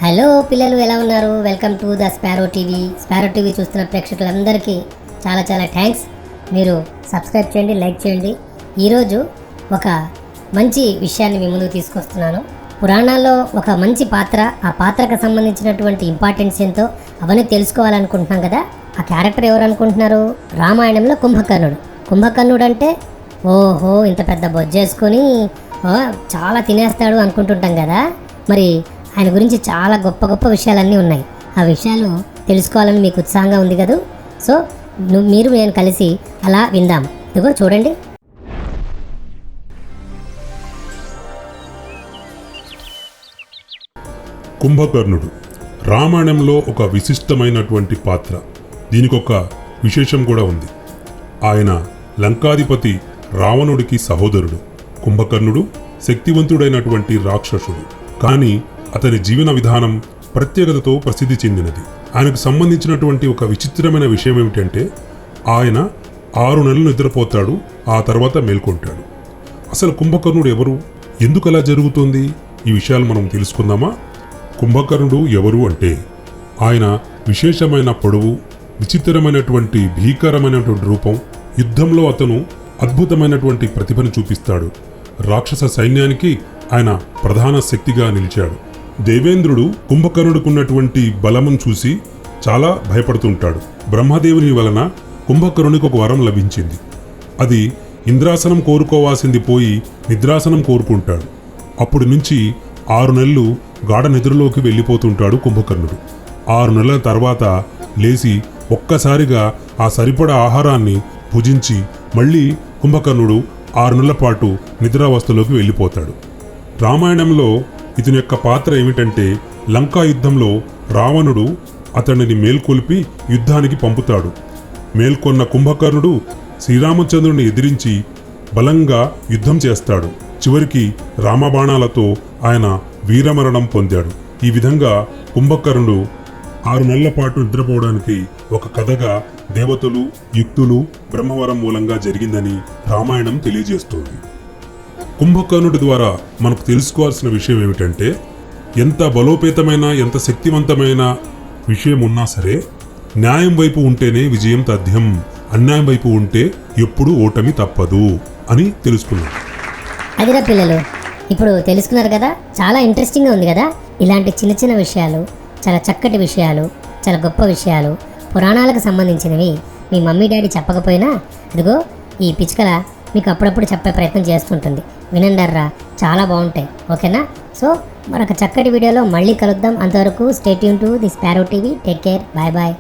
Hello పిల్లలు, ఎలా ఉన్నారు? Welcome to the sparrow TV. Sparrow TV చూస్తున్న ప్రేక్షకులందరికీ చాలా చాలా థ్యాంక్స్. మీరు సబ్స్క్రైబ్ చేయండి, లైక్ చేయండి. ఈరోజు ఒక మంచి విషయాన్ని మీ ముందుకు తీసుకొస్తున్నాను. పురాణాల్లో ఒక మంచి పాత్ర, ఆ పాత్రకు సంబంధించినటువంటి ఇంపార్టెన్స్ ఏంటో అవన్నీ తెలుసుకోవాలనుకుంటున్నాం కదా. ఆ క్యారెక్టర్ ఎవరు అనుకుంటున్నారు? రామాయణంలో కుంభకర్ణుడు. కుంభకర్ణుడు అంటే ఓహో ఇంత పెద్ద బొజ్జేసుకొని చాలా తినేస్తాడు అనుకుంటుంటాం కదా. మరి ఆయన గురించి చాలా గొప్ప గొప్ప విషయాలన్నీ ఉన్నాయి. ఆ విషయాలు తెలుసుకోవాలని మీకు ఉత్సాహంగా ఉంది కదా. సో మీరు నేను కలిసి అలా విందాం. ఇదిగో చూడండి. కుంభకర్ణుడు రామాయణంలో ఒక విశిష్టమైనటువంటి పాత్ర. దీనికి ఒక విశేషం కూడా ఉంది. ఆయన లంకాధిపతి రావణుడికి సహోదరుడు. కుంభకర్ణుడు శక్తివంతుడైనటువంటి రాక్షసుడు. కానీ అతని జీవన విధానం ప్రత్యేకతతో ప్రసిద్ధి చెందినది. ఆయనకు సంబంధించినటువంటి ఒక విచిత్రమైన విషయం ఏమిటంటే ఆయన 6 నెలలు నిద్రపోతాడు, ఆ తర్వాత మేల్కొంటాడు. అసలు కుంభకర్ణుడు ఎవరు, ఎందుకు అలా జరుగుతుంది, ఈ విషయాలు మనం తెలుసుకుందామా? కుంభకర్ణుడు ఎవరు అంటే ఆయన విశేషమైన పొడవు, విచిత్రమైనటువంటి భీకరమైనటువంటి రూపం. యుద్ధంలో అతను అద్భుతమైనటువంటి ప్రతిభను చూపిస్తాడు. రాక్షస సైన్యానికి ఆయన ప్రధాన శక్తిగా నిలిచాడు. దేవేంద్రుడు కుంభకర్ణుడికున్నటువంటి బలమును చూసి చాలా భయపడుతుంటాడు. బ్రహ్మదేవుని వలన కుంభకర్ణునికి ఒక వరం లభించింది. అది ఇంద్రాసనం కోరుకోవాల్సింది పోయి నిద్రాసనం కోరుకుంటాడు. అప్పటి నుంచి 6 నెలలు గాఢ నిద్రలోకి వెళ్ళిపోతుంటాడు కుంభకర్ణుడు. 6 నెలల తర్వాత లేచి ఒక్కసారిగా ఆ సరిపడా ఆహారాన్ని భుజించి మళ్ళీ కుంభకర్ణుడు 6 నెలల పాటు నిద్రావస్థలోకి వెళ్ళిపోతాడు. రామాయణంలో ఇతని యొక్క పాత్ర ఏమిటంటే లంకా యుద్ధంలో రావణుడు అతనిని మేల్కొల్పి యుద్ధానికి పంపుతాడు. మేల్కొన్న కుంభకర్ణుడు శ్రీరామచంద్రుని ఎదిరించి బలంగా యుద్ధం చేస్తాడు. చివరికి రామబాణాలతో ఆయన వీరమరణం పొందాడు. ఈ విధంగా కుంభకర్ణుడు 6 నెలల పాటు నిద్రపోవడానికి ఒక కథగా దేవతలు, యుక్తులు, బ్రహ్మవరం మూలంగా జరిగిందని రామాయణం తెలియజేస్తోంది. కుంభకర్ణుడి ద్వారా మనకు తెలుసుకోవాల్సిన విషయం ఏమిటంటే ఎంత బలోపేతమైన, ఎంత శక్తివంతమైన విషయం ఉన్నా సరే న్యాయం వైపు ఉంటేనే విజయం తథ్యం, అన్యాయం వైపు ఉంటే ఎప్పుడూ ఓటమి తప్పదు అని తెలుసుకున్నాం. అదిరా పిల్లలు, ఇప్పుడు తెలుసుకున్నారు కదా. చాలా ఇంట్రెస్టింగ్గా ఉంది కదా. ఇలాంటి చిన్న చిన్న విషయాలు, చాలా చక్కటి విషయాలు, చాలా గొప్ప విషయాలు, పురాణాలకు సంబంధించినవి మీ మమ్మీ డాడీ చెప్పకపోయినా ఇదిగో ఈ పిచ్చుకల మీకు అప్పుడప్పుడు చెప్పే ప్రయత్నం చేస్తుంటుంది. వినండర్రా, చాలా బాగుంటాయి. ఓకేనా? సో మరొక చక్కటి వీడియోలో మళ్ళీ కలుద్దాం. అంతవరకు stay tune to the Sparrow TV. Take care. Bye bye.